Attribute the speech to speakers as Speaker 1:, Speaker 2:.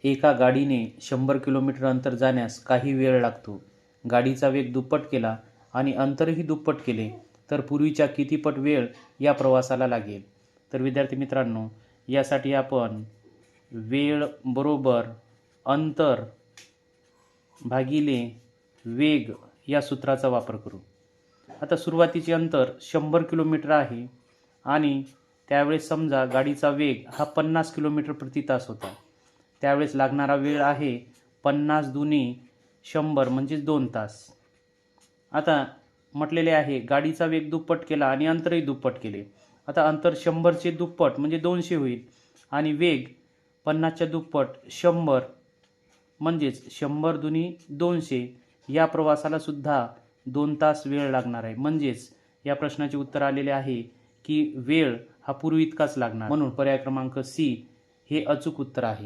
Speaker 1: एका गाडीने 100 किलोमीटर अंतर जाण्यास काही वेळ लागतो. गाडीचा वेग दुप्पट केला आणि अंतरही दुप्पट केले तर पूर्वीच्या किती पट वेळ या प्रवासाला लागेल? तर विद्यार्थी मित्रांनो, यासाठी आपण वेळ बरोबर अंतर भागिले वेग या सूत्राचा वापर करू. आता सुरुवातीचे अंतर 100 किलोमीटर आहे आणि त्यावेळेस समजा गाडीचा वेग हा 50 किलोमीटर प्रति तास होता. त्यावेळेस लागणारा वेळ आहे 50 दुनी 100 म्हणजेच 2 तास. आता म्हटलेले आहे गाडीचा वेग दुप्पट केला आणि अंतरही दुप्पट केले. आता अंतर 100चे दुप्पट म्हणजे 200 होईल आणि वेग 50च्या दुप्पट 100 म्हणजेच 100 दुनी 200. या प्रवासाला सुद्धा 2 तास वेळ लागणार आहे. म्हणजेच या प्रश्नाचे उत्तर आलेले आहे की वेळ हा पूर्वी इतकाच लागणार. म्हणून पर्याय क्रमांक सी हे अचूक उत्तर आहे.